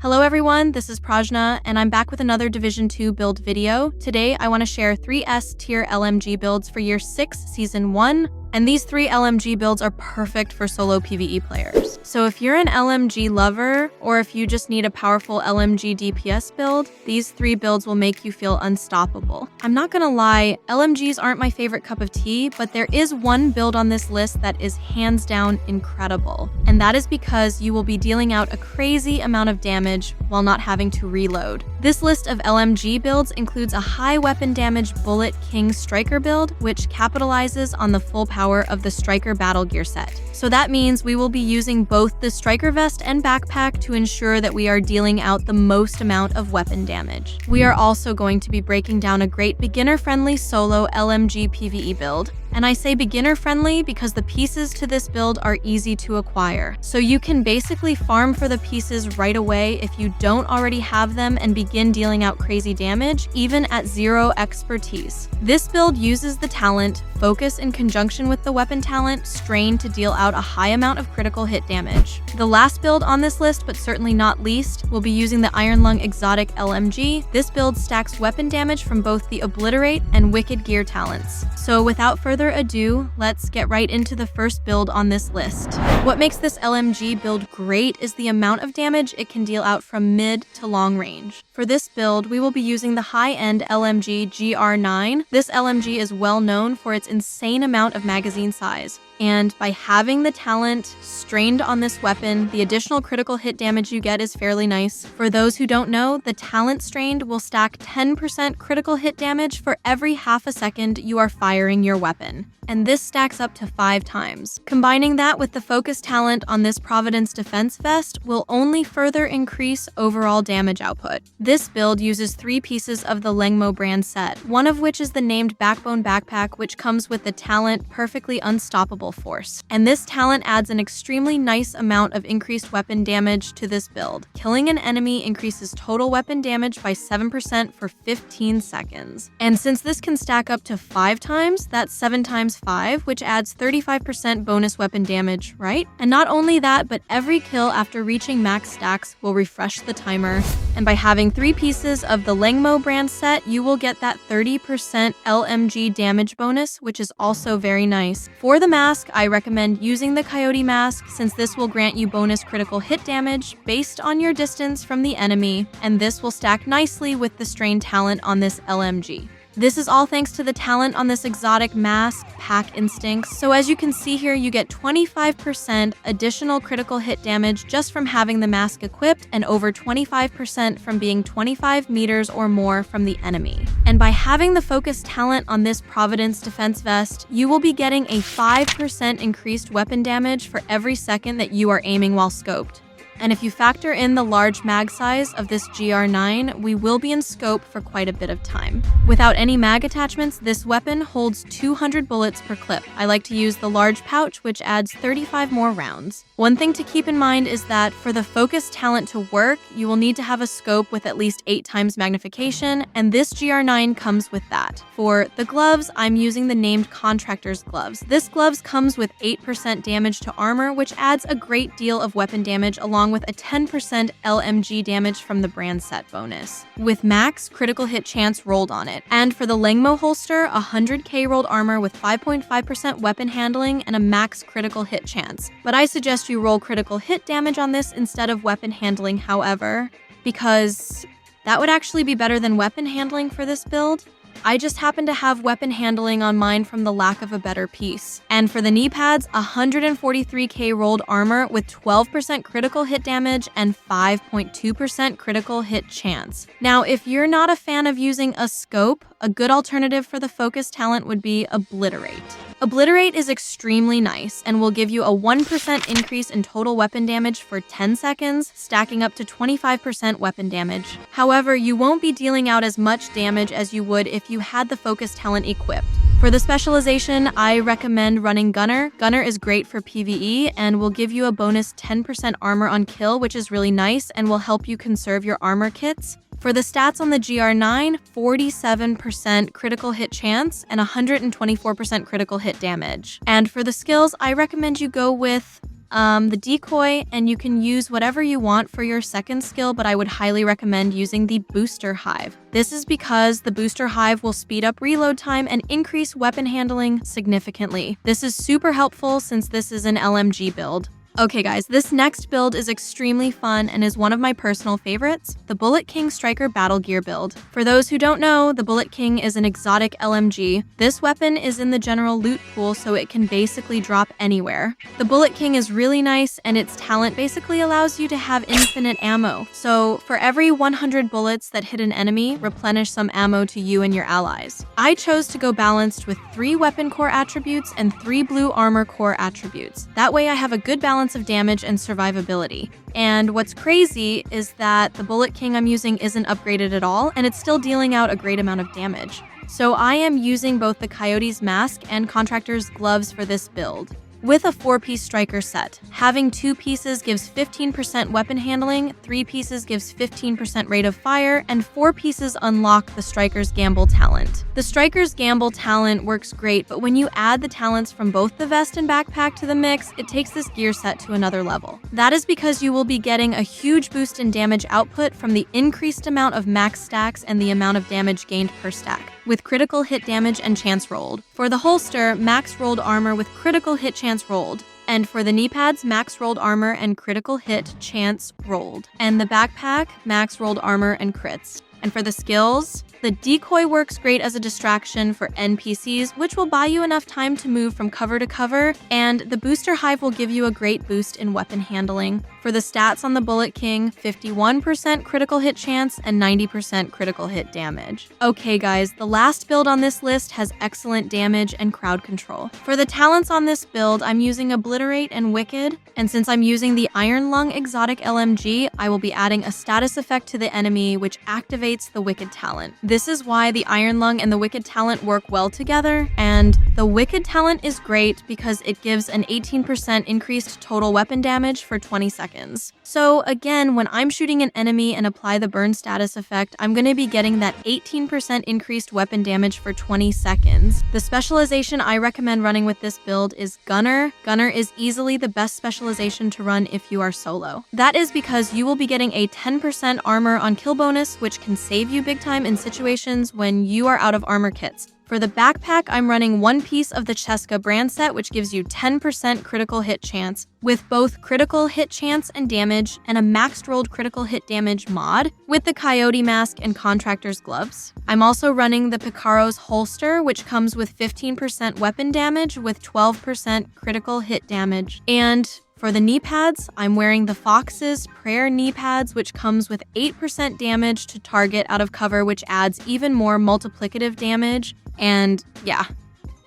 Hello everyone, this is Prajna, and I'm back with another Division 2 build video. Today, I want to share 3 S-tier LMG builds for Year 6, Season 1, and these 3 LMG builds are perfect for solo PvE players. So if you're an LMG lover, or if you just need a powerful LMG DPS build, these 3 builds will make you feel unstoppable. I'm not gonna lie, LMGs aren't my favorite cup of tea, but there is one build on this list that is hands down incredible. And that is because you will be dealing out a crazy amount of damage while not having to reload. This list of LMG builds includes a high weapon damage Bullet King Striker build, which capitalizes on the full power of the Striker battle gear set. So that means we will be using both the Striker vest and backpack to ensure that we are dealing out the most amount of weapon damage. We are also going to be breaking down a great beginner-friendly solo LMG PvE build. And I say beginner-friendly because the pieces to this build are easy to acquire. So you can basically farm for the pieces right away if you don't already have them and begin dealing out crazy damage, even at 0 expertise. This build uses the talent Focus in conjunction with the weapon talent Strain to deal out a high amount of critical hit damage. The last build on this list, but certainly not least, will be using the Iron Lung Exotic LMG. This build stacks weapon damage from both the Obliterate and Wicked Gear talents. So without further ado, let's get right into the first build on this list. What makes this LMG build great is the amount of damage it can deal out from mid to long range. For this build, we will be using the high-end LMG GR9. This LMG is well known for its insane amount of magazine size. And by having the talent strained on this weapon, the additional critical hit damage you get is fairly nice. For those who don't know, the talent strained will stack 10% critical hit damage for every half a second you are firing your weapon. And this stacks up to 5 times. Combining that with the focus talent on this Providence defense vest will only further increase overall damage output. This build uses 3 pieces of the Lengmo brand set, one of which is the named Backbone backpack, which comes with the talent Perfectly Unstoppable Force. And this talent adds an extremely nice amount of increased weapon damage to this build. Killing an enemy increases total weapon damage by 7% for 15 seconds. And since this can stack up to 5 times, that's 7 times 5, which adds 35% bonus weapon damage, right? And not only that, but every kill after reaching max stacks will refresh the timer. And by having 3 pieces of the Lengmo brand set, you will get that 30% LMG damage bonus, which is also very nice. For the mask, I recommend using the Coyote mask, since this will grant you bonus critical hit damage based on your distance from the enemy, and this will stack nicely with the strain talent on this LMG. This is all thanks to the talent on this exotic mask, Pack Instincts. So as you can see here, you get 25% additional critical hit damage just from having the mask equipped, and over 25% from being 25 meters or more from the enemy. And by having the focus talent on this Providence defense vest, you will be getting a 5% increased weapon damage for every second that you are aiming while scoped. And if you factor in the large mag size of this GR9, we will be in scope for quite a bit of time. Without any mag attachments, this weapon holds 200 bullets per clip. I like to use the large pouch, which adds 35 more rounds. One thing to keep in mind is that for the focus talent to work, you will need to have a scope with at least 8 times magnification, and this GR9 comes with that. For the gloves, I'm using the named Contractor's gloves. This gloves comes with 8% damage to armor, which adds a great deal of weapon damage along with a 10% LMG damage from the brand set bonus, with max critical hit chance rolled on it. And for the Lengmo holster, 100k rolled armor with 5.5% weapon handling and a max critical hit chance. But I suggest you roll critical hit damage on this instead of weapon handling, however, because that would actually be better than weapon handling for this build. I just happen to have weapon handling on mine from the lack of a better piece. And for the knee pads, 143k rolled armor with 12% critical hit damage and 5.2% critical hit chance. Now, if you're not a fan of using a scope, a good alternative for the focus talent would be Obliterate. Obliterate is extremely nice and will give you a 1% increase in total weapon damage for 10 seconds, stacking up to 25% weapon damage. However, you won't be dealing out as much damage as you would if you had the focus talent equipped. For the specialization, I recommend running Gunner. Gunner is great for PvE and will give you a bonus 10% armor on kill, which is really nice and will help you conserve your armor kits. For the stats on the GR9, 47% critical hit chance and 124% critical hit damage. And for the skills, I recommend you go with the decoy, and you can use whatever you want for your second skill, but I would highly recommend using the booster hive. This is because the booster hive will speed up reload time and increase weapon handling significantly. This is super helpful since this is an LMG build. Okay guys, this next build is extremely fun and is one of my personal favorites, the Bullet King Striker Battle Gear build. For those who don't know, the Bullet King is an exotic LMG. This weapon is in the general loot pool, so it can basically drop anywhere. The Bullet King is really nice, and its talent basically allows you to have infinite ammo. So for every 100 bullets that hit an enemy, replenish some ammo to you and your allies. I chose to go balanced with 3 weapon core attributes and 3 blue armor core attributes. That way I have a good balance of damage and survivability. And what's crazy is that the Bullet King I'm using isn't upgraded at all, and it's still dealing out a great amount of damage. So I am using both the Coyote's mask and Contractor's gloves for this build. With a 4-piece striker set, having 2 pieces gives 15% weapon handling, 3 pieces gives 15% rate of fire, and 4 pieces unlock the striker's gamble talent. The striker's gamble talent works great, but when you add the talents from both the vest and backpack to the mix, it takes this gear set to another level. That is because you will be getting a huge boost in damage output from the increased amount of max stacks and the amount of damage gained per stack, with critical hit damage and chance rolled. For the holster, max rolled armor with critical hit chance rolled. And for the knee pads, max rolled armor and critical hit chance rolled. And the backpack, max rolled armor and crits. And for the skills, the decoy works great as a distraction for NPCs, which will buy you enough time to move from cover to cover, and the booster hive will give you a great boost in weapon handling. For the stats on the Bullet King, 51% critical hit chance and 90% critical hit damage. Okay guys, the last build on this list has excellent damage and crowd control. For the talents on this build, I'm using Obliterate and Wicked, and since I'm using the Iron Lung exotic LMG, I will be adding a status effect to the enemy which activates the Wicked talent. This is why the Iron Lung and the Wicked talent work well together, and the Wicked talent is great because it gives an 18% increased total weapon damage for 20 seconds. So again, when I'm shooting an enemy and apply the burn status effect, I'm going to be getting that 18% increased weapon damage for 20 seconds. The specialization I recommend running with this build is Gunner. Gunner is easily the best specialization to run if you are solo. That is because you will be getting a 10% armor on kill bonus, which can save you big time in situations when you are out of armor kits. For the backpack, I'm running 1 piece of the Cheska brand set, which gives you 10% critical hit chance, with both critical hit chance and damage, and a maxed rolled critical hit damage mod, with the Coyote mask and Contractor's gloves. I'm also running the Picaro's holster, which comes with 15% weapon damage, with 12% critical hit damage. And for the knee pads, I'm wearing the Fox's Prayer knee pads, which comes with 8% damage to target out of cover, which adds even more multiplicative damage. And yeah,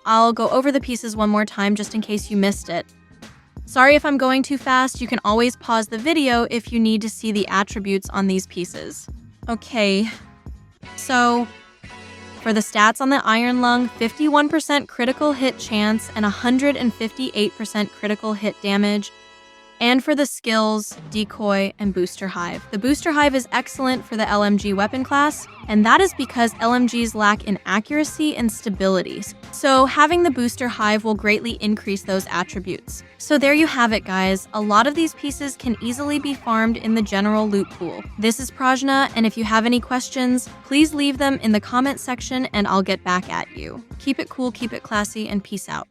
I'll go over the pieces one more time just in case you missed it. Sorry if I'm going too fast, you can always pause the video if you need to see the attributes on these pieces. Okay, so for the stats on the Iron Lung, 51% critical hit chance and 158% critical hit damage. And for the skills, Decoy, and Booster Hive. The Booster Hive is excellent for the LMG weapon class, and that is because LMGs lack in accuracy and stability. So having the Booster Hive will greatly increase those attributes. So there you have it, guys. A lot of these pieces can easily be farmed in the general loot pool. This is Prajna, and if you have any questions, please leave them in the comment section and I'll get back at you. Keep it cool, keep it classy, and peace out.